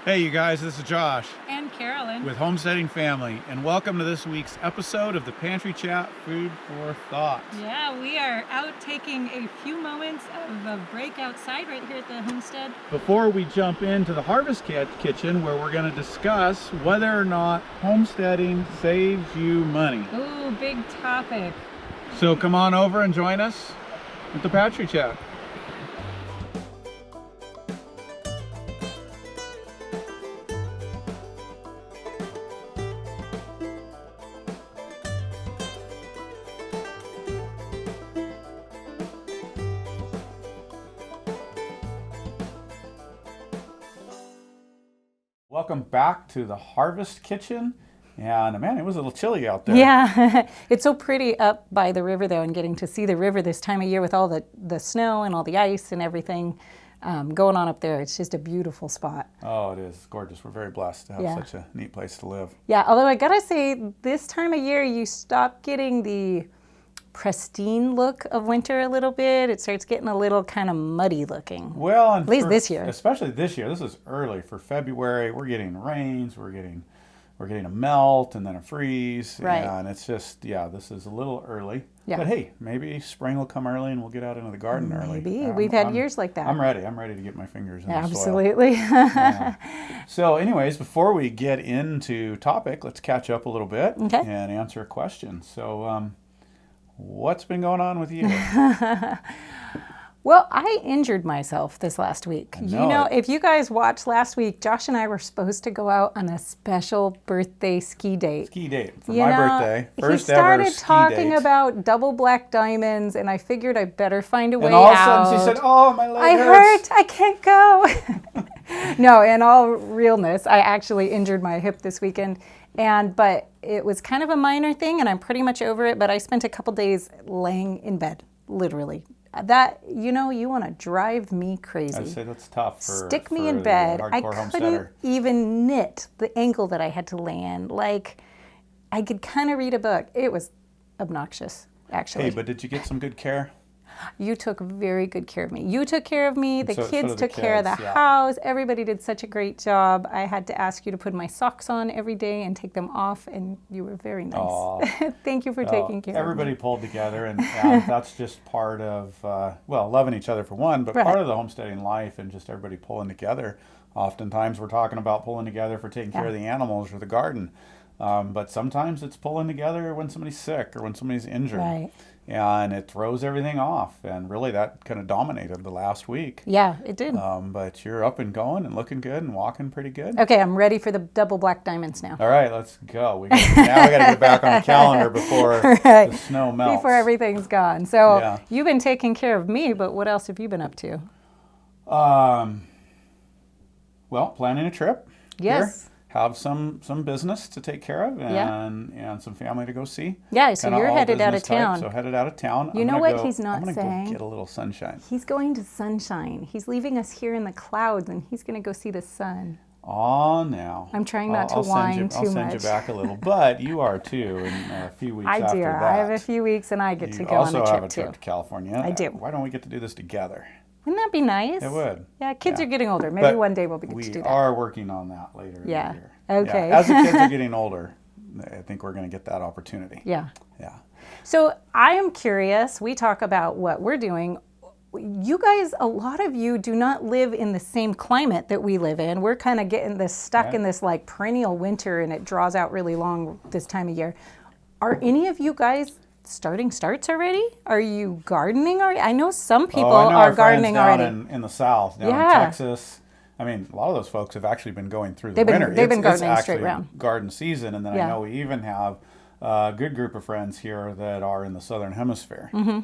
Hey you guys, this is Josh and Carolyn with Homesteading Family, and welcome to this week's episode of the Pantry Chat Food for Thought. Yeah, we are out taking a few moments of a break outside right here at the homestead. Before we jump into the Harvest Kitchen, where we're going to discuss whether or not homesteading saves you money. Ooh, big topic. So come on over and join us at the Pantry Chat. Welcome back to the Harvest Kitchen, and man, it was a little chilly out there. Yeah, it's so pretty up by the river though, and getting to see the river this time of year with all the snow and all the ice and everything going on up there. It's just a beautiful spot. Oh, it is. It's gorgeous. We're very blessed to have such a neat place to live. Yeah, although I gotta say, this time of year you stop getting the pristine look of winter a little bit. It starts getting a little kind of muddy looking. Well, and at least this year. Especially this year. This is early for February. We're getting rains. We're getting a melt and then a freeze. Right. And it's just, this is a little early. Yeah. But hey, maybe spring will come early and we'll get out into the garden early. Maybe. We've had years like that. I'm ready. I'm ready to get my fingers in the soil. Absolutely. So anyways, before we get into topic, let's catch up a little bit and answer a question. So what's been going on with you? Well, I injured myself this last week. If you guys watched last week, Josh and I were supposed to go out on a special birthday ski date. Ski date for my birthday. First He ever ski started talking date. about double black diamonds, and I figured I better find a way out. And all of a sudden she said, "Oh, my leg hurts. I can't go." No, in all realness, I actually injured my hip this weekend. But it was kind of a minor thing, and I'm pretty much over it. But I spent a couple days laying in bed, literally. That, you want to drive me crazy. I'd say that's tough Stick me in bed. I couldn't even knit the ankle that I had to lay in. Like, I could kind of read a book. It was obnoxious, actually. Hey, but did you get some good care? You took very good care of me. You took care of me. The kids took care of the house. Everybody did such a great job. I had to ask you to put my socks on every day and take them off, and you were very nice. Thank you for taking care of me. Everybody pulled together, and that's just part of, loving each other for one, but part of the homesteading life and just everybody pulling together. Oftentimes we're talking about pulling together for taking care of the animals or the garden. But sometimes it's pulling together when somebody's sick or when somebody's injured. Right. And it throws everything off. And really that kind of dominated the last week. Yeah, it did. But you're up and going and looking good and walking pretty good. Okay, I'm ready for the double black diamonds now. All right, let's go. Now we got to get back on the calendar before the snow melts. Before everything's gone. So you've been taking care of me, but what else have you been up to? Planning a trip. Yes. Here. Have some business to take care of and some family to go see. Yeah, so you're headed out of town. So headed out of town. You know what he's not saying? I'm going to go get a little sunshine. He's going to sunshine. He's leaving us here in the clouds, and he's going to go see the sun. Oh, now. I'm trying not to whine too much. I'll send you back a little, but you are too in a few weeks after that. I have a few weeks, and I get to go on a trip too. You also have a trip to California. I do. Why don't we get to do this together? Wouldn't that be nice? It would. Yeah, kids are getting older. Maybe one day we'll be able to do that. We are working on that later in the year. Okay. As the kids are getting older, I think we're going to get that opportunity. Yeah. Yeah. So I am curious. We talk about what we're doing. You guys, a lot of you do not live in the same climate that we live in. We're kind of getting stuck in this like perennial winter, and it draws out really long this time of year. Are any of you guys starting starts already? Are you gardening already? I know some people are gardening already. In the south, down in Texas. I mean, a lot of those folks have actually been going through the winter. They've been gardening it's straight round. Garden season, and then I know we even have a good group of friends here that are in the southern hemisphere. Mm-hmm.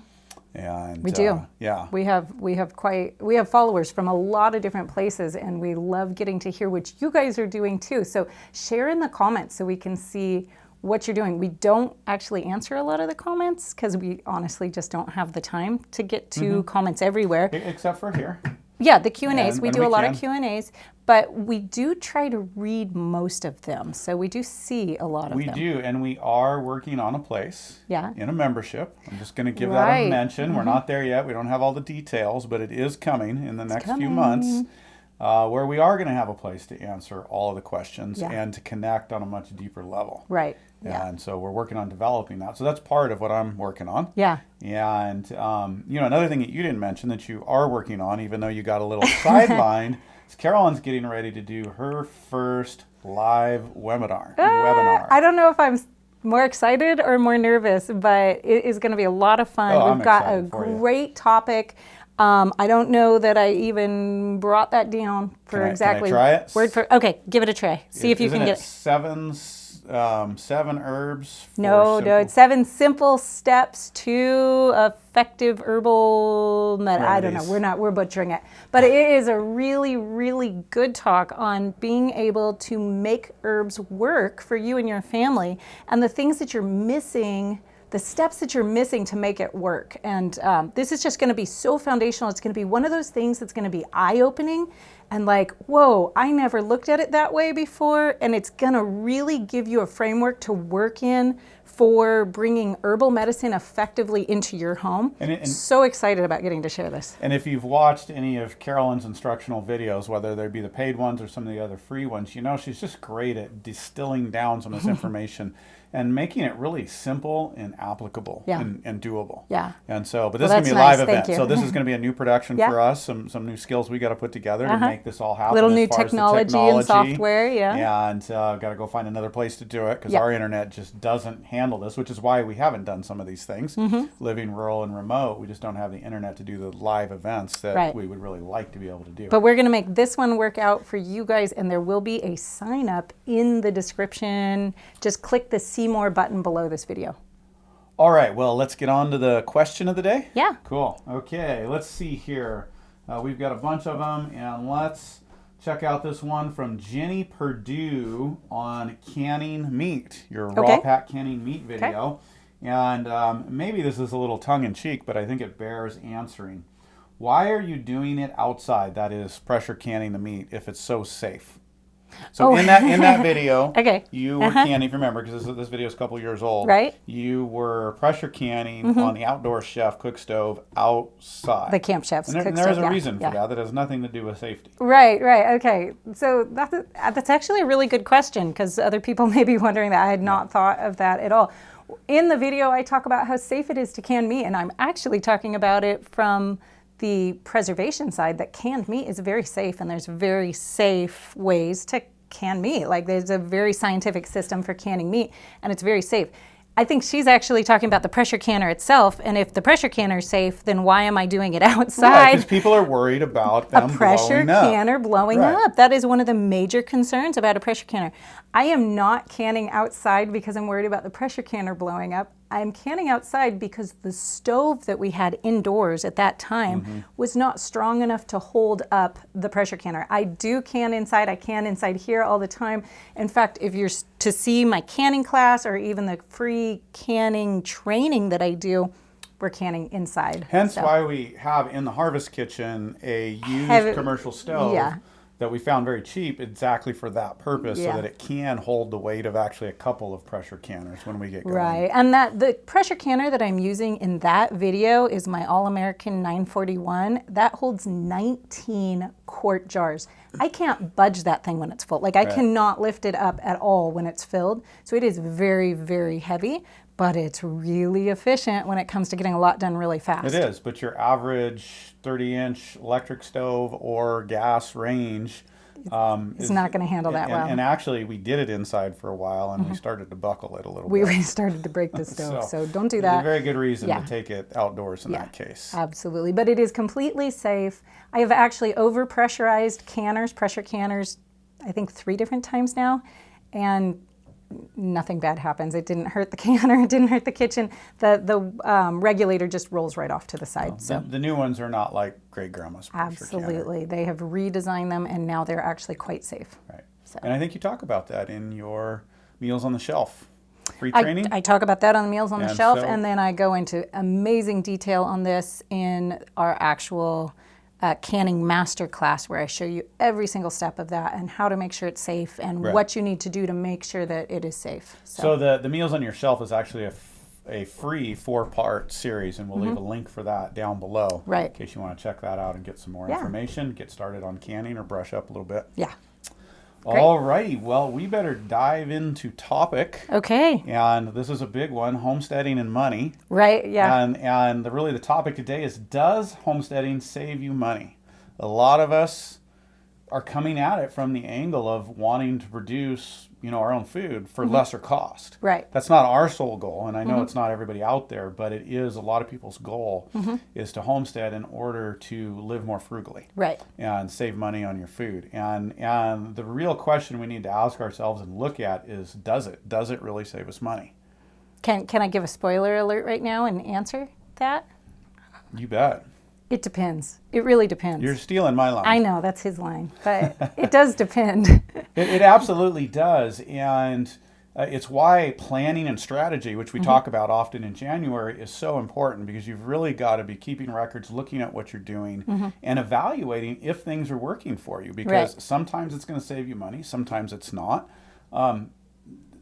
And we do. Yeah. We have followers from a lot of different places, and we love getting to hear what you guys are doing too. So share in the comments so we can see what you're doing. We don't actually answer a lot of the comments because we honestly just don't have the time to get to comments everywhere. Except for here. Yeah, the Q&As. We do a lot of Q&As, but we do try to read most of them. So we do see a lot of them. We do, and we are working on a place in a membership. I'm just going to give that a mention. We're not there yet. We don't have all the details, but it is coming in the next few months. where we are going to have a place to answer all of the questions Yeah. and to connect on a much deeper level. Right. Yeah. And so we're working on developing that. So that's part of what I'm working on. Yeah. And, another thing that you didn't mention that you are working on, even though you got a little sidelined, is Carolyn's getting ready to do her first live webinar. I don't know if I'm more excited or more nervous, but it is going to be a lot of fun. Oh, We've I'm got a excited for you. great topic. I don't know that I even brought that down for exactly. Can I try it? Word for. Okay, give it a try. See if you can get it. Seven herbs. No, it's 7 simple steps to effective herbal I don't know. We're butchering it. But it is a really, really good talk on being able to make herbs work for you and your family and the things that you're missing, the steps that you're missing to make it work. And this is just going to be so foundational. It's going to be one of those things that's going to be eye-opening and like, whoa, I never looked at it that way before. And it's going to really give you a framework to work in for bringing herbal medicine effectively into your home. And so excited about getting to share this. And if you've watched any of Carolyn's instructional videos, whether they be the paid ones or some of the other free ones, she's just great at distilling down some of this information and making it really simple and applicable and doable. Yeah. And so, but this is going to be a live event. Thank you. So this is going to be a new production for us, some new skills we got to put together to make this all happen. Little as new far as the technology and software, And got to go find another place to do it because our internet just doesn't handle this, which is why we haven't done some of these things. Living rural and remote, we just don't have the internet to do the live events that we would really like to be able to do. But we're going to make this one work out for you guys, and there will be a sign up in the description. Just click the See More button below this video. All right, well, let's get on to the question of the day. Yeah. Cool. Okay, let's see here. We've got a bunch of them, and let's check out this one from Jenny Purdue on canning meat, your raw pack canning meat video. And maybe this is a little tongue-in-cheek, but I think it bears answering. Why are you doing it outside, that is pressure canning the meat, if it's so safe? So in that video, you were canning, if you remember, because this video is a couple years old. Right. You were pressure canning on the outdoor chef cook stove outside. The camp chef's cook stove. And there's a reason for that. That has nothing to do with safety. Right. Okay. So that's actually a really good question because other people may be wondering that. I had not thought of that at all. In the video, I talk about how safe it is to can meat, and I'm actually talking about it from the preservation side, that canned meat is very safe, and there's very safe ways to can meat. Like there's a very scientific system for canning meat, and it's very safe. I think she's actually talking about the pressure canner itself, and if the pressure canner is safe, then why am I doing it outside? Right, because people are worried about them a pressure blowing up. Canner blowing up. That is one of the major concerns about a pressure canner. I am not canning outside because I'm worried about the pressure canner blowing up. I'm canning outside because the stove that we had indoors at that time was not strong enough to hold up the pressure canner. I do can inside. I can inside here all the time. In fact, if you're to see my canning class or even the free canning training that I do, we're canning inside. Hence why we have in the Harvest Kitchen a used commercial stove that we found very cheap exactly for that purpose, so that it can hold the weight of actually a couple of pressure canners when we get going. Right, and the pressure canner that I'm using in that video is my All-American 941. That holds 19 quart jars. I can't budge that thing when it's full. Like I cannot lift it up at all when it's filled. So it is very, very heavy, but it's really efficient when it comes to getting a lot done really fast. It is, but your average 30-inch electric stove or gas range is not going to handle that well. And actually, we did it inside for a while, and we started to buckle it a little bit. We started to break the stove, so don't do that. It's a very good reason to take it outdoors in that case. Absolutely, but it is completely safe. I have actually over-pressurized pressure canners, I think 3 different times now, and nothing bad happens. It didn't hurt the canner. It didn't hurt the kitchen. The regulator just rolls right off to the side. So the new ones are not like great grandma's pressure canner. They have redesigned them, and now they're actually quite safe. Right. So. And I think you talk about that in your Meals on the Shelf free training. I talk about that on Meals on the Shelf, and then I go into amazing detail on this in our actual canning masterclass, where I show you every single step of that and how to make sure it's safe and what you need to do to make sure that it is safe. So the Meals on your Shelf is actually a free 4-part series, and we'll leave a link for that down below. Right. In case you want to check that out and get some more Yeah. information, get started on canning or brush up a little bit. Yeah. Great. All righty. Well, we better dive into topic. Okay. And this is a big one, homesteading and money. Right. Yeah. And really the topic today is, does homesteading save you money? A lot of us are coming at it from the angle of wanting to produce, our own food for lesser cost. Right. That's not our sole goal, and I know it's not everybody out there, but it is a lot of people's goal is to homestead in order to live more frugally. Right. And save money on your food. And the real question we need to ask ourselves and look at is, does it? Does it really save us money? Can I give a spoiler alert right now and answer that? You bet. It depends. It really depends. You're stealing my line. I know, that's his line, but it does depend. It absolutely does. And it's why planning and strategy, which we talk about often in January, is so important, because you've really got to be keeping records, looking at what you're doing, and evaluating if things are working for you. Because sometimes it's going to save you money, sometimes it's not.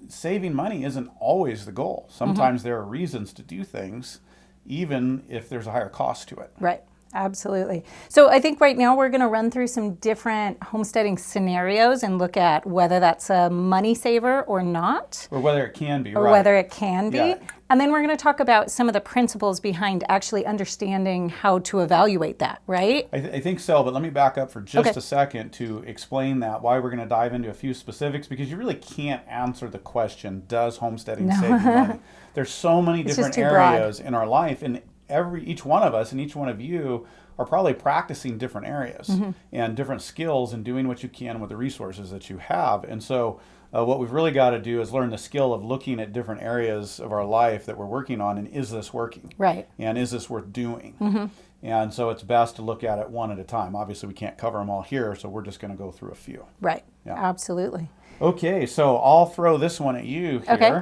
Saving money isn't always the goal. Sometimes there are reasons to do things, even if there's a higher cost to it. Right. Absolutely. So I think right now we're going to run through some different homesteading scenarios and look at whether that's a money saver or not. Or whether it can be, or right. whether it can be. Yeah. And then we're going to talk about some of the principles behind actually understanding how to evaluate that, right? I think so, but let me back up for just a second to explain that, why we're going to dive into a few specifics, because you really can't answer the question, does homesteading save you money? There's so many different areas in our life, and each one of us and each one of you are probably practicing different areas and different skills and doing what you can with the resources that you have. And so what we've really got to do is learn the skill of looking at different areas of our life that we're working on, and is this working? Right. And is this worth doing? And so it's best to look at it one at a time. Obviously, we can't cover them all here, so we're just going to go through a few. Right. Yeah. Absolutely. Okay, so I'll throw this one at you here. Okay.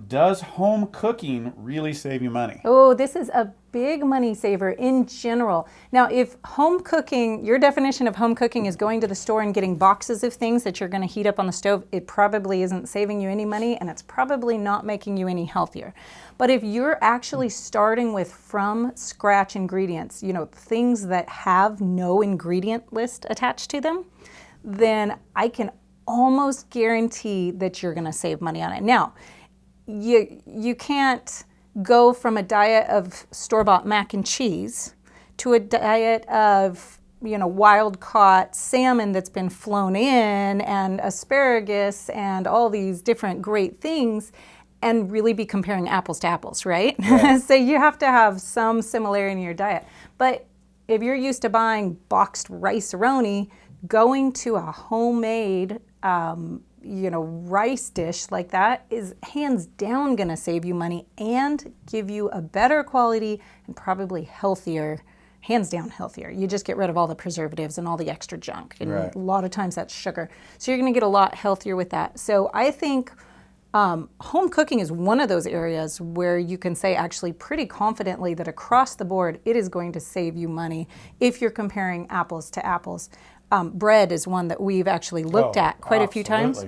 Does home cooking really save you money? Oh, this is a big money saver in general. Now, if home cooking, your definition of home cooking is going to the store and getting boxes of things that you're going to heat up on the stove, it probably isn't saving you any money, and it's probably not making you any healthier. But if you're actually starting with from scratch ingredients, things that have no ingredient list attached to them, then I can almost guarantee that you're going to save money on it. Now, you can't go from a diet of store-bought mac and cheese to a diet of wild-caught salmon that's been flown in and asparagus and all these different great things, and really be comparing apples to apples, right? So you have to have some similarity in your diet. But if you're used to buying boxed rice-a-roni, going to a homemade rice dish like that is hands down going to save you money and give you a better quality and probably healthier, hands down healthier. You just get rid of all the preservatives and all the extra junk. And a lot of times that's sugar. So you're going to get a lot healthier with that. So I think home cooking is one of those areas where you can say actually pretty confidently that across the board it is going to save you money if you're comparing apples to apples. Bread is one that we've actually looked at quite a few times.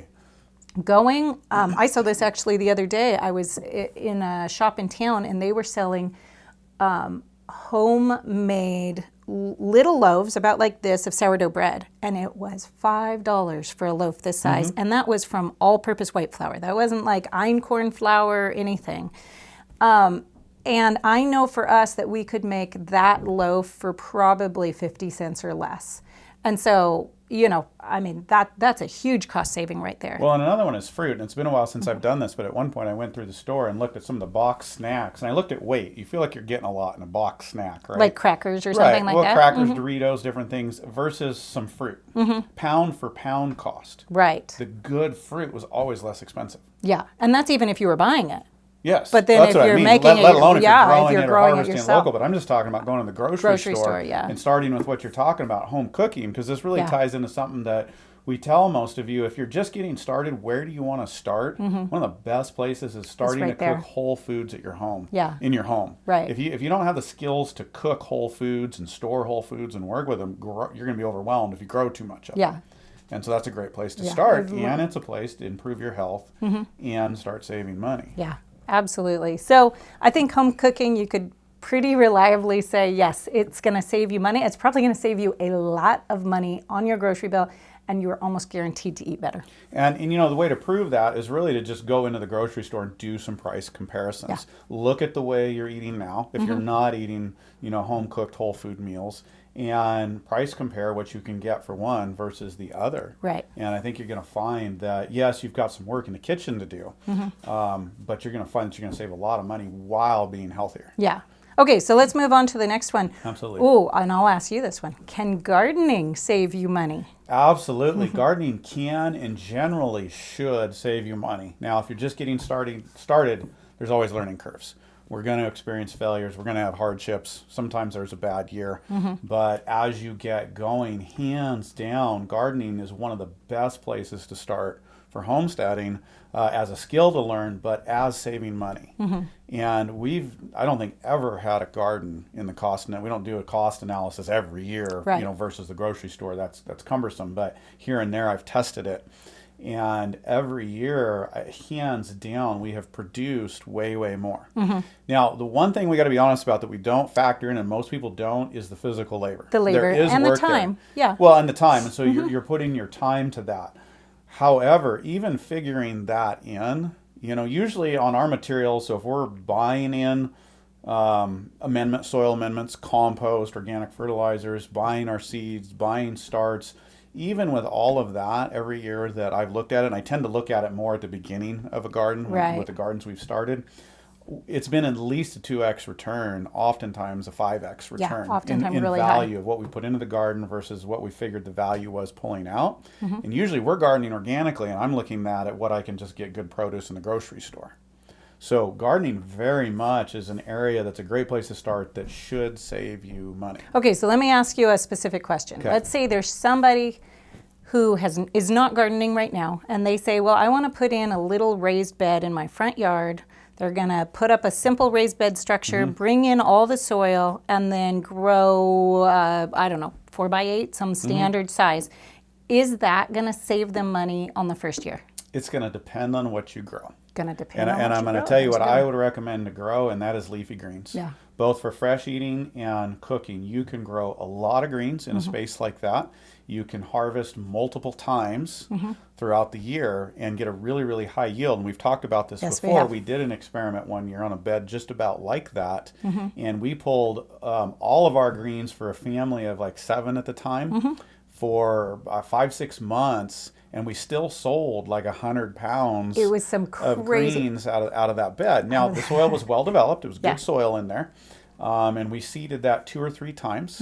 I saw this actually the other day. I was in a shop in town and they were selling homemade little loaves about like this of sourdough bread, and it was $5 for a loaf this size, and that was from all-purpose white flour. That wasn't like einkorn flour or anything. And I know for us that we could make that loaf for probably 50 cents or less. And so, that's a huge cost saving right there. Well, and another one is fruit. And it's been a while since I've done this, but at one point I went through the store and looked at some of the box snacks, and I looked at weight. You feel like you're getting a lot in a box snack, right? Like crackers or something like that? Crackers, Doritos, different things, versus some fruit. Pound for pound cost. Right. The good fruit was always less expensive. Yeah, and that's even if you were buying it. Yes, but then that's if what you're I mean. making let alone if you're growing it it or harvesting yourself. local. But I'm just talking about going to the grocery store and starting with what you're talking about, home cooking, because this really ties into something that we tell most of you. If you're just getting started, where do you want to start? One of the best places is starting to cook whole foods at your home. Yeah. In your home. Right. If you don't have the skills to cook whole foods and store whole foods and work with them, you're going to be overwhelmed if you grow too much of them. And so that's a great place to start, and it's a place to improve your health and start saving money. Yeah. absolutely. So I think home cooking, you could pretty reliably say, yes, it's going to save you money. It's probably going to save you a lot of money on your grocery bill, and you're almost guaranteed to eat better. And you know, the way to prove that is really to just go into the grocery store and do some price comparisons. Yeah. Look at the way you're eating now, if you're not eating, you know, home cooked whole food meals, and price compare what you can get for one versus the other. Right. And I think you're going to find that, yes, you've got some work in the kitchen to do, but you're going to find that you're going to save a lot of money while being healthier. Yeah. Okay, so let's move on to the next one. Absolutely. Oh, and I'll ask you this one. Can gardening save you money? Absolutely. Gardening can and generally should save you money. Now, if you're just getting started, there's always learning curves. We're going to experience failures. We're going to have hardships. Sometimes there's a bad year. But as you get going, hands down, gardening is one of the best places to start for homesteading as a skill to learn, but as saving money. And I don't think ever had a garden in the cost. We don't do a cost analysis every year, right, you know, versus the grocery store. That's cumbersome. But here and there, I've tested it. And every year, hands down, we have produced way, way more. Now, the one thing we got to be honest about that we don't factor in, and most people don't, is the physical labor. The labor There is and the work time. there. Yeah. Well, and the time. And so you're putting your time to that. However, even figuring that in, you know, usually on our materials, so if we're buying in soil amendments, compost, organic fertilizers, buying our seeds, buying starts, even with all of that, every year that I've looked at it, and I tend to look at it more at the beginning of a garden, right, with the gardens we've started, it's been at least a 2x return, oftentimes a 5x return in really value high of what we put into the garden versus what we figured the value was pulling out. And usually we're gardening organically, and I'm looking at what I can just get good produce in the grocery store. So gardening very much is an area that's a great place to start that should save you money. Okay, so let me ask you a specific question. Okay. Let's say there's somebody who is not gardening right now, and they say, well, I want to put in a little raised bed in my front yard. They're going to put up a simple raised bed structure, bring in all the soil, and then grow, 4x8, some standard size. Is that going to save them money on the first year? It's going to depend on what you grow. Going to depend on And what I'm you going to grow. tell you what I would recommend to grow, and that is leafy greens. Yeah. Both for fresh eating and cooking. You can grow a lot of greens in a space like that. You can harvest multiple times throughout the year and get a really, really high yield. And we've talked about this before. We did an experiment one year on a bed just about like that. And we pulled all of our greens for a family of like 7 at the time for 5-6 months. And we still sold like 100 pounds It was some of crazy greens out of that bed. Now, the soil was well developed. It was good soil in there. And we seeded that 2 or 3 times.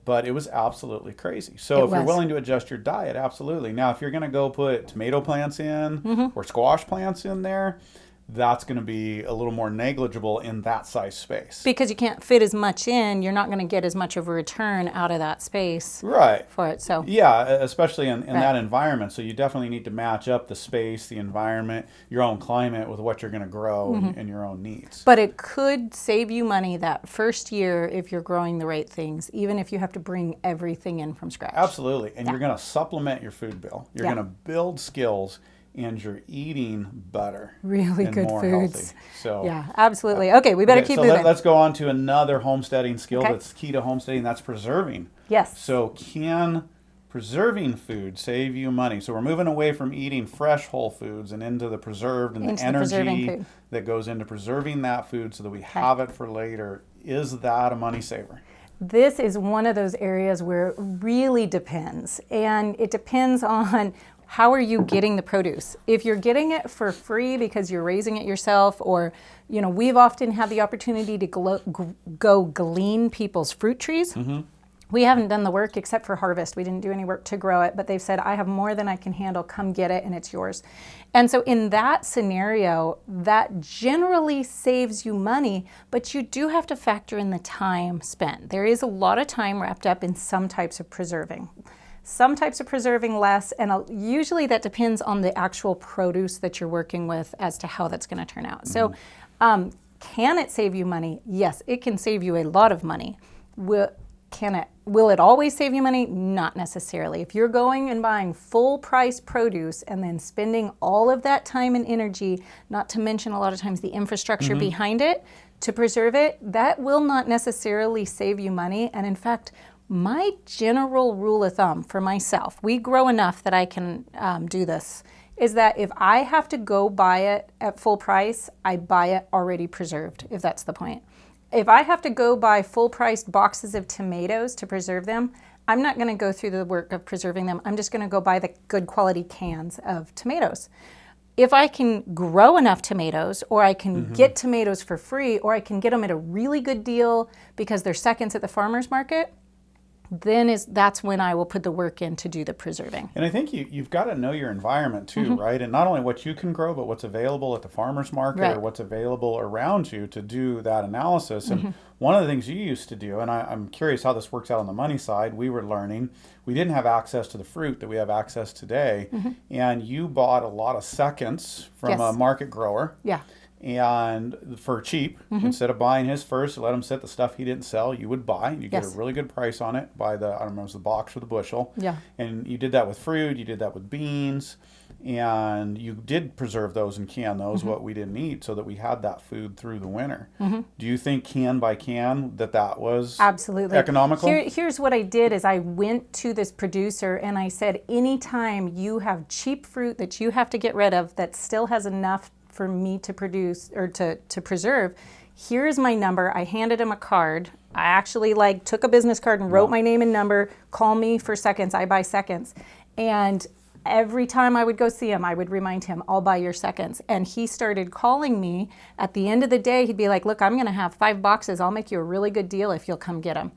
But it was absolutely crazy. So if you're willing to adjust your diet, absolutely. Now, if you're going to go put tomato plants in or squash plants in there, that's going to be a little more negligible in that size space. Because you can't fit as much in, you're not going to get as much of a return out of that space Right. for it. So yeah, especially in that environment. So you definitely need to match up the space, the environment, your own climate with what you're going to grow and your own needs. But it could save you money that first year if you're growing the right things, even if you have to bring everything in from scratch. Absolutely. And you're going to supplement your food bill. You're going to build skills, and you're eating better. Really and good more foods. Healthy. So yeah, absolutely. Okay, we better keep moving. Let's go on to another homesteading skill that's key to homesteading. That's preserving. Yes. So can preserving food save you money? So we're moving away from eating fresh whole foods and into the preserved and the energy that goes into preserving that food so that we have it for later. Is that a money saver? This is one of those areas where it really depends. And it depends on how are you getting the produce. If you're getting it for free because you're raising it yourself, or, you know, we've often had the opportunity to go glean people's fruit trees. We haven't done the work except for harvest. We didn't do any work to grow it, but they've said, I have more than I can handle, come get it, and it's yours. And so in that scenario, that generally saves you money, but you do have to factor in the time spent. There is a lot of time wrapped up in some types of preserving. Some types of preserving less, and usually that depends on the actual produce that you're working with as to how that's going to turn out. So can it save you money? Yes, it can save you a lot of money. Can it Will it always save you money? Not necessarily. If you're going and buying full price produce and then spending all of that time and energy, not to mention a lot of times the infrastructure behind it to preserve it, that will not necessarily save you money. And in fact, my general rule of thumb for myself, we grow enough that I can do this, is that if I have to go buy it at full price, I buy it already preserved, if that's the point. If I have to go buy full-priced boxes of tomatoes to preserve them, I'm not going to go through the work of preserving them. I'm just going to go buy the good quality cans of tomatoes. If I can grow enough tomatoes, or I can get tomatoes for free, or I can get them at a really good deal because they're seconds at the farmer's market, then that's when I will put the work in to do the preserving. And I think you've got to know your environment too, right? And not only what you can grow, but what's available at the farmer's market or what's available around you to do that analysis. And one of the things you used to do, and I'm curious how this works out on the money side, we were learning, we didn't have access to the fruit that we have access today. And you bought a lot of seconds from a market grower. Yeah. And for cheap, instead of buying his first, let him sit the stuff he didn't sell, you would buy. You get a really good price on it by the, I don't know, it was the box or the bushel. Yeah. And you did that with fruit, you did that with beans, and you did preserve those and can those, what we didn't eat, so that we had that food through the winter. Do you think can by can that was absolutely economical? Here's what I did is I went to this producer and I said, anytime you have cheap fruit that you have to get rid of that still has enough for me to produce or to preserve, here's my number. I handed him a card. I actually took a business card and wrote my name and number. Call me for seconds. I buy seconds. And every time I would go see him, I would remind him, I'll buy your seconds. And he started calling me. At the end of the day, he'd be like, look, I'm going to have 5 boxes. I'll make you a really good deal if you'll come get them.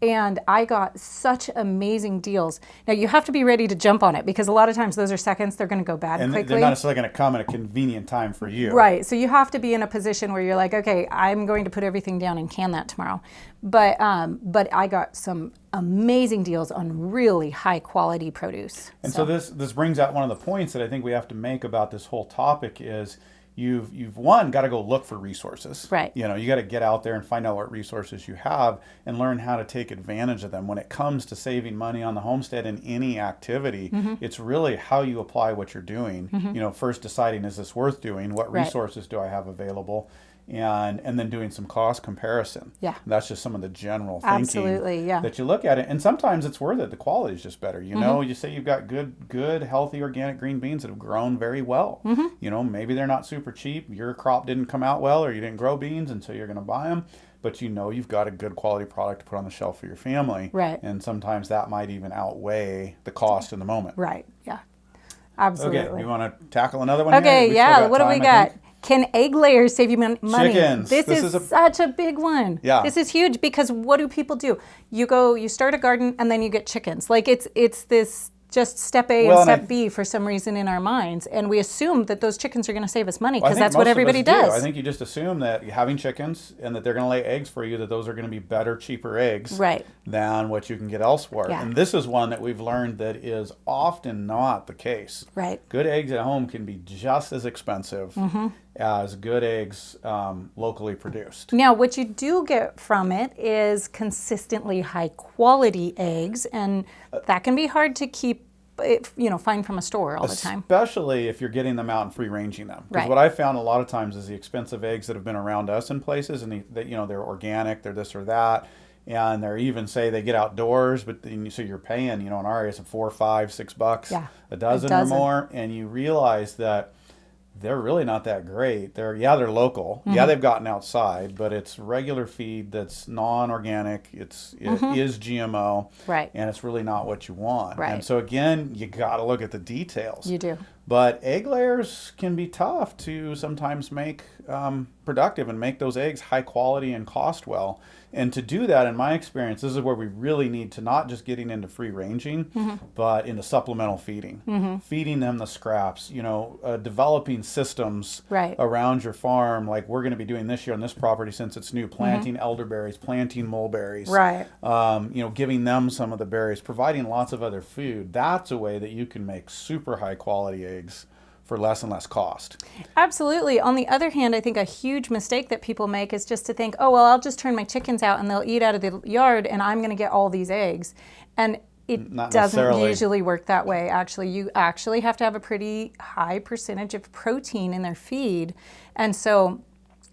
And I got such amazing deals. Now, you have to be ready to jump on it because a lot of times those are seconds, they're going to go bad quickly. And they're not necessarily going to come at a convenient time for you. Right. So you have to be in a position where you're like, okay, I'm going to put everything down and can that tomorrow. But I got some amazing deals on really high quality produce. And so this brings out one of the points that I think we have to make about this whole topic is you've got to go look for resources. Right. You got to get out there and find out what resources you have and learn how to take advantage of them. When it comes to saving money on the homestead in any activity, it's really how you apply what you're doing. First deciding, is this worth doing? What resources do I have available? And then doing some cost comparison. Yeah. That's just some of the general thinking absolutely, yeah. that you look at it. And sometimes it's worth it. The quality is just better. You say you've got good, healthy, organic green beans that have grown very well. Maybe they're not super cheap. Your crop didn't come out well, or you didn't grow beans, and so you're going to buy them. But you've got a good quality product to put on the shelf for your family. Right. And sometimes that might even outweigh the cost in the moment. Right, yeah. Absolutely. Okay, you want to tackle another one Okay, here? yeah, what do we got? Can egg layers save you money? Chickens. This is such a big one. Yeah. This is huge because what do people do? You start a garden and then you get chickens. It's this just step A and step B for some reason in our minds. And we assume that those chickens are going to save us money because that's what everybody does. I think you just assume that having chickens and that they're going to lay eggs for you, that those are going to be better, cheaper eggs than what you can get elsewhere. Yeah. And this is one that we've learned that is often not the case. Right. Good eggs at home can be just as expensive as good eggs locally produced. Now, what you do get from it is consistently high quality eggs, and that can be hard to keep, find from a store all the time. Especially if you're getting them out and free ranging them. Because what I found a lot of times is the expensive eggs that have been around us in places, and they're organic, they're this or that, and they're even say they get outdoors, but so you're paying, in our area, it's $4, $5, $6 a dozen or more, and you realize that they're really not that great. They're local. Yeah, they've gotten outside, but it's regular feed that's non-organic. It is GMO. Right. And it's really not what you want. Right. And so again, you got to look at the details. You do. But egg layers can be tough to sometimes make productive and make those eggs high quality and cost well. And to do that, in my experience, this is where we really need to not just getting into free ranging, but into supplemental feeding. Feeding them the scraps, developing systems around your farm, like we're going to be doing this year on this property since it's new, planting elderberries, planting mulberries, giving them some of the berries, providing lots of other food. That's a way that you can make super high quality eggs for less and less cost. Absolutely. On the other hand, I think a huge mistake that people make is just to think, oh, well, I'll just turn my chickens out and they'll eat out of the yard and I'm going to get all these eggs. And it Not doesn't necessarily. usually work that way. Actually, you actually have to have a pretty high percentage of protein in their feed. And so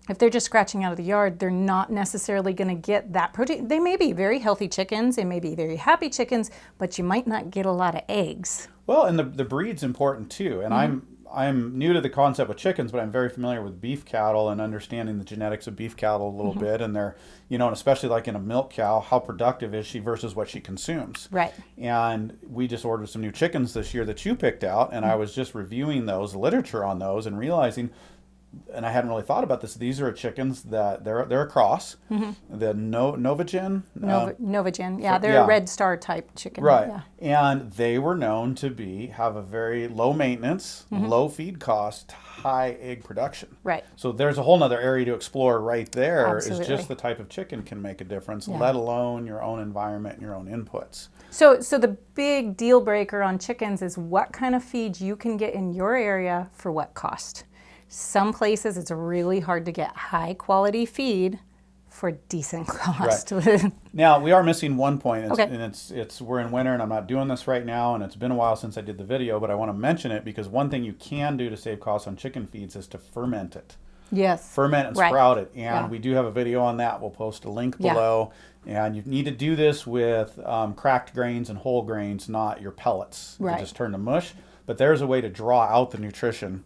if they're just scratching out of the yard, they're not necessarily going to get that protein. They may be very healthy chickens, they may be very happy chickens, but you might not get a lot of eggs. Well, and the breed's important too. And I'm new to the concept of chickens, but I'm very familiar with beef cattle and understanding the genetics of beef cattle a little bit. And they're, and especially like in a milk cow, how productive is she versus what she consumes? Right. And we just ordered some new chickens this year that you picked out, and I was just reviewing those, literature on those, and realizing, and I hadn't really thought about this, these are chickens that they're a cross. The Novagen. Novagen, yeah, they're a Red Star type chicken. Right. Yeah. And they were known to have a very low maintenance, low feed cost, high egg production. Right. So there's a whole nother area to explore right there. Absolutely. Is just the type of chicken can make a difference, let alone your own environment and your own inputs. So the big deal breaker on chickens is what kind of feed you can get in your area for what cost. Some places it's really hard to get high quality feed for decent cost. Right. Now we are missing one point, Okay. and it's we're in winter, and I'm not doing this right now, and it's been a while since I did the video, but I want to mention it because one thing you can do to save costs on chicken feeds is to ferment it. Yes. Ferment and Right. sprout it, and we do have a video on that. We'll post a link below, and you need to do this with cracked grains and whole grains, not your pellets. Right. You just turn to mush, but there's a way to draw out the nutrition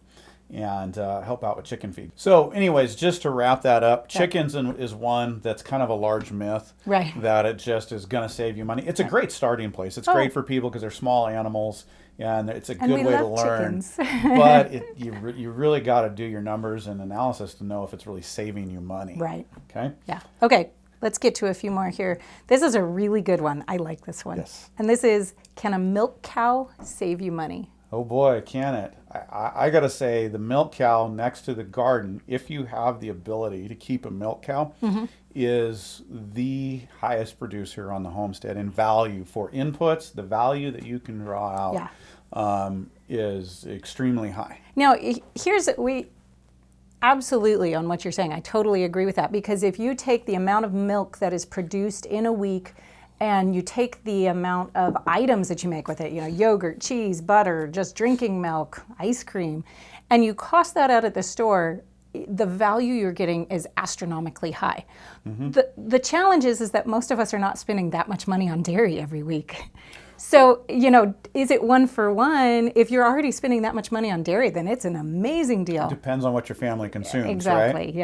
and help out with chicken feed. So anyways, just to wrap that up, chickens is one that's kind of a large myth. Right. That it just is going to save you money. It's a great starting place. It's great for people because they're small animals, and it's a good way to learn. Chickens. But you really got to do your numbers and analysis to know if it's really saving you money. Right. Okay? Yeah. Okay, let's get to a few more here. This is a really good one. I like this one. Yes. And this is, can a milk cow save you money? Oh boy, can it. I got to say, the milk cow next to the garden, if you have the ability to keep a milk cow, is the highest producer on the homestead in value for inputs. The value that you can draw out is extremely high. Now, absolutely on what you're saying. I totally agree with that, because if you take the amount of milk that is produced in a week and you take the amount of items that you make with it, yogurt, cheese, butter, just drinking milk, ice cream, and you cost that out at the store, the value you're getting is astronomically high. The challenge is that most of us are not spending that much money on dairy every week. So, is it one for one? If you're already spending that much money on dairy, then it's an amazing deal. Depends on what your family consumes, Exactly, right?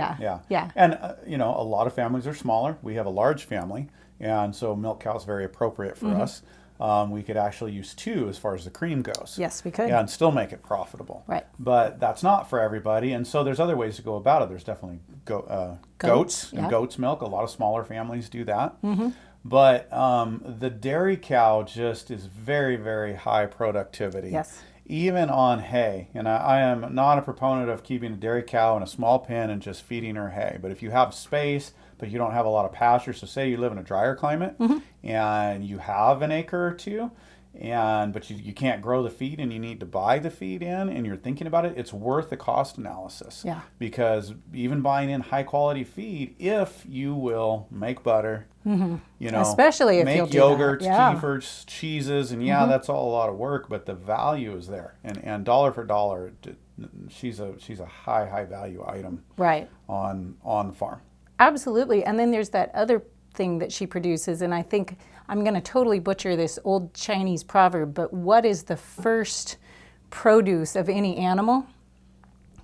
yeah. And, a lot of families are smaller. We have a large family, and so milk cow is very appropriate for us. We could actually use 2 as far as the cream goes. Yes, we could. And still make it profitable. Right. But that's not for everybody, and so there's other ways to go about it. There's definitely goats and goat's milk. A lot of smaller families do that. But the dairy cow just is very, very high productivity. Yes. Even on hay. And I am not a proponent of keeping a dairy cow in a small pen and just feeding her hay. But if you have space, but you don't have a lot of pasture, so say you live in a drier climate and you have an acre or 2, but you can't grow the feed and you need to buy the feed in and you're thinking about it, it's worth the cost analysis. Yeah. Because even buying in high quality feed, if you will make butter, Especially if make you'll do yogurts, that. Yeah. kefirs, cheeses, and that's all a lot of work, but the value is there. And dollar for dollar, she's a high value item Right. on the farm. Absolutely. And then there's that other thing that she produces, and I think I'm going to totally butcher this old Chinese proverb, but what is the first produce of any animal?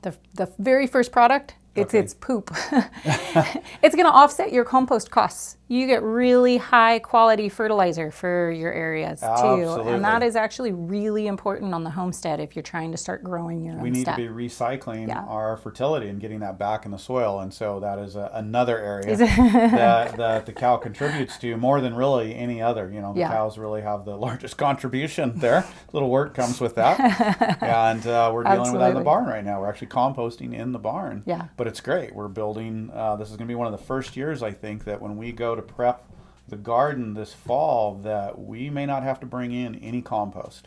The very first product? It's its poop. It's going to offset your compost costs. You get really high quality fertilizer for your areas too. Absolutely. And that is actually really important on the homestead if you're trying to start growing your own We need stuff. to be recycling our fertility and getting that back in the soil. And so that is another area that the cow contributes to more than really any other. The cows really have the largest contribution there. Little work comes with that. And we're dealing with that in the barn right now. We're actually composting in the barn. Yeah. But it's great. We're building, this is going to be one of the first years, I think, that when we go to prep the garden this fall, that we may not have to bring in any compost.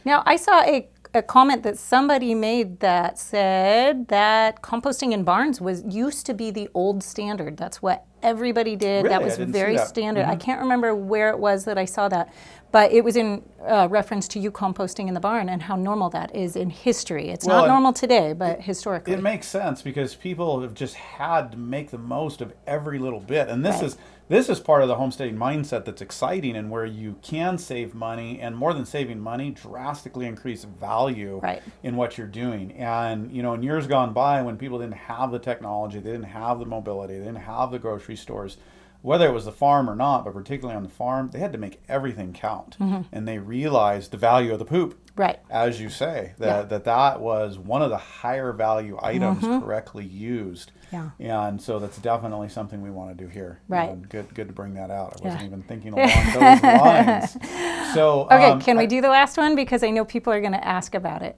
Now, I saw a comment that somebody made that said that composting in barns used to be the old standard. That's what everybody did. Really? That was I didn't very see that. standard. I can't remember where it was that I saw that, but it was in reference to you composting in the barn and how normal that is in history. It's not normal today, but historically. It makes sense because people have just had to make the most of every little bit. And this Right. this is part of the homesteading mindset that's exciting, and where you can save money, and more than saving money, drastically increase value Right. in what you're doing. And in years gone by, when people didn't have the technology, they didn't have the mobility, they didn't have the grocery stores, whether it was the farm or not, but particularly on the farm, they had to make everything count. And they realized the value of the poop. Right. As you say, that was one of the higher value items correctly used. Yeah. And so that's definitely something we want to do here. Right. And good to bring that out. I wasn't even thinking along those lines. So Okay, can we do the last one? Because I know people are going to ask about it.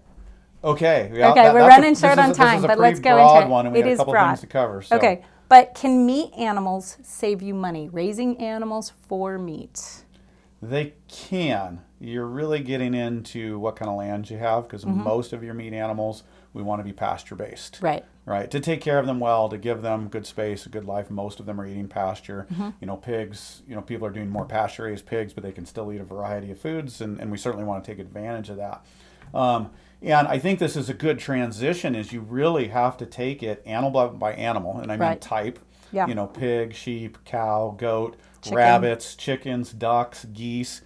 Okay. Okay, we're running short on time, but let's go into it. One, and we It got a is couple broad. things to cover. So. Okay, but can meat animals save you money? Raising animals for meat. They can. You're really getting into what kind of land you have, because most of your meat animals, we want to be pasture based. Right. Right. To take care of them well, to give them good space, a good life. Most of them are eating pasture. Pigs, people are doing more pasture raised pigs, but they can still eat a variety of foods, and we certainly want to take advantage of that. And I think this is a good transition, is you really have to take it animal by animal, and I mean type. Yeah. Pig, sheep, cow, goat, Chicken. rabbits, chickens, ducks, geese.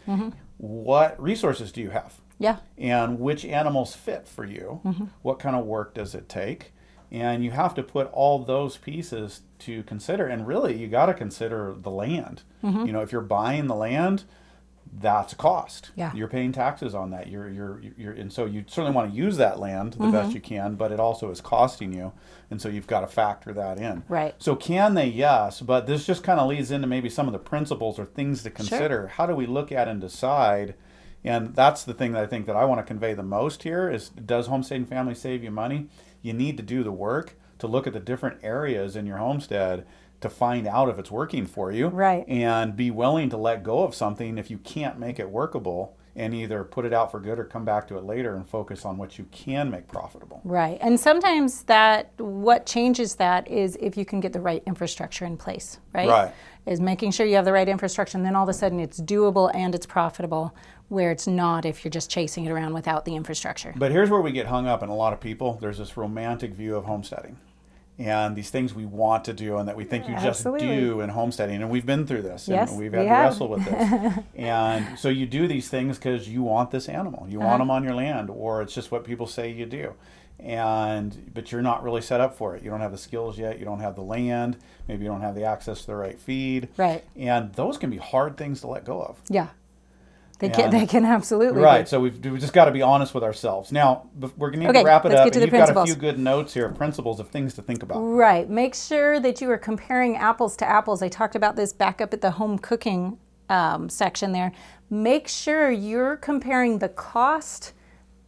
What resources do you have? Yeah. And which animals fit for you? What kind of work does it take? And you have to put all those pieces to consider. And really, you got to consider the land. If you're buying the land, that's a cost. Yeah. You're paying taxes on that. And so you certainly want to use that land the best you can, but it also is costing you. And so you've got to factor that in. Right. So can they? Yes. But this just kind of leads into maybe some of the principles or things to consider. Sure. How do we look at and decide? And that's the thing that I think that I want to convey the most here is, does homesteading family save you money? You need to do the work to look at the different areas in your homestead to find out if it's working for you. Right. And be willing to let go of something if you can't make it workable, and either put it out for good or come back to it later and focus on what you can make profitable. Right. And sometimes what changes that is if you can get the right infrastructure in place, right? Right. Is making sure you have the right infrastructure, and then all of a sudden it's doable and it's profitable, where it's not if you're just chasing it around without the infrastructure. But here's where we get hung up in a lot of people. There's this romantic view of homesteading, and these things we want to do and that we think you just do in homesteading. And we've been through this, Yes, and we've had to wrestle with this. And so you do these things because you want this animal. You want them on your land, or it's just what people say you do. But you're not really set up for it. You don't have the skills yet. You don't have the land. Maybe you don't have the access to the right feed. Right. And those can be hard things to let go of. Yeah. They can absolutely Right. be. So we've just got to be honest with ourselves. Now, we're going to Okay, wrap it let's up. get to And the you've got a principles. few good notes here, principles of things to think about. Right. Make sure that you are comparing apples to apples. I talked about this back up at the home cooking section there. Make sure you're comparing the cost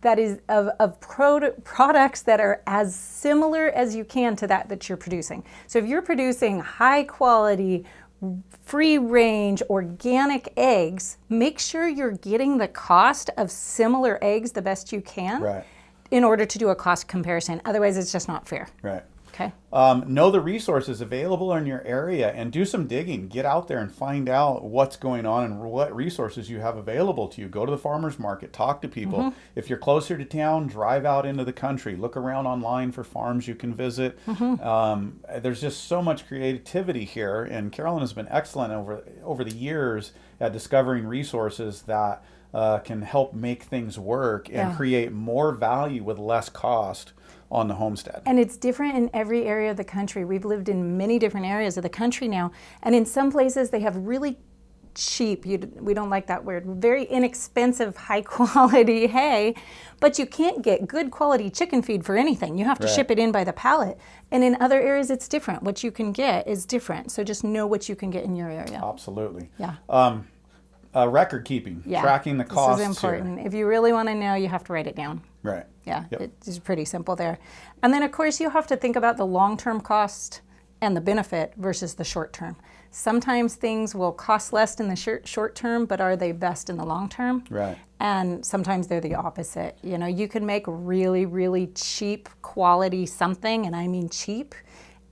that is of products that are as similar as you can to that you're producing. So if you're producing high quality, free range, organic eggs, make sure you're getting the cost of similar eggs the best you can. Right. In order to do a cost comparison. Otherwise, it's just not fair. Right. Okay. Know the resources available in your area and do some digging. Get out there and find out what's going on and what resources you have available to you. Go to the farmer's market, talk to people. If you're closer to town, drive out into the country. Look around online for farms you can visit. There's just so much creativity here, and Carolyn has been excellent over the years at discovering resources that can help make things work and create more value with less cost on the homestead. And it's different in every area of the country. We've lived in many different areas of the country now, and in some places they have really cheap, we don't like that word, very inexpensive, high quality hay, but you can't get good quality chicken feed for anything. You have to ship it in by the pallet. And in other areas it's different. What you can get is different. So just know what you can get in your area. Absolutely. Yeah. Record keeping, tracking the costs. This is important. If you really want to know, you have to write it down. Right. Yeah, it's pretty simple there. And then, of course, you have to think about the long-term cost and the benefit versus the short term. Sometimes things will cost less in the short term, but are they best in the long term? Right. And sometimes they're the opposite. You know, you can make really, really cheap quality something, and I mean cheap,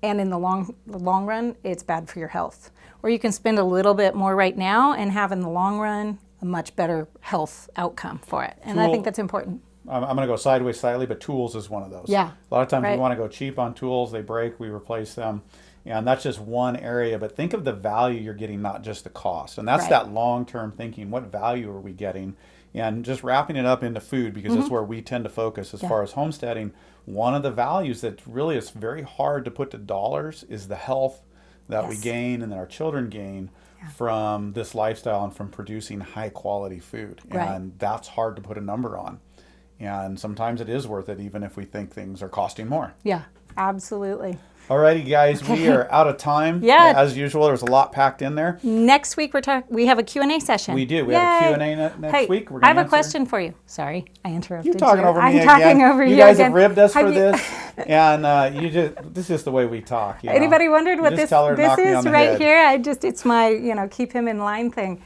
and in the long run, it's bad for your health. Or you can spend a little bit more right now and have in the long run a much better health outcome for it. And I think that's important. I'm going to go sideways slightly, but tools is one of those. Yeah. A lot of times right. we want to go cheap on tools. They break, we replace them. And that's just one area. But think of the value you're getting, not just the cost. And that's Right. that long-term thinking. What value are we getting? And just wrapping it up into food, because that's where we tend to focus as far as homesteading. One of the values that really is very hard to put to dollars is the health that we gain and that our children gain from this lifestyle and from producing high quality food. Right. And that's hard to put a number on. And sometimes it is worth it, even if we think things are costing more. Yeah, absolutely. Alrighty, guys, we are out of time. Yeah. As usual, there's a lot packed in there. Next week we have a Q&A session. We do. We have a Q&A next week. We're I have gonna a question for you. Sorry, I interrupted You're talking over me I'm again. talking over you You guys again. have ribbed us for Have you- this, and this is just the way we talk. You know? Anybody wondered what You this just tell her to knock me on is the right head. here? It's my, keep him in line thing.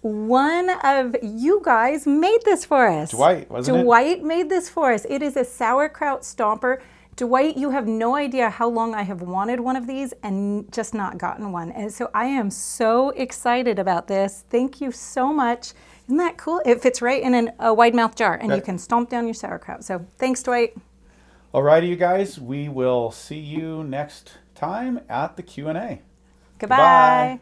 One of you guys made this for us. Dwight, wasn't it? Dwight made this for us. It is a sauerkraut stomper. Dwight, you have no idea how long I have wanted one of these and just not gotten one. And so I am so excited about this. Thank you so much. Isn't that cool? It fits right in a wide mouth jar, and you can stomp down your sauerkraut. So thanks, Dwight. Alrighty, you guys. We will see you next time at the Q&A. Goodbye.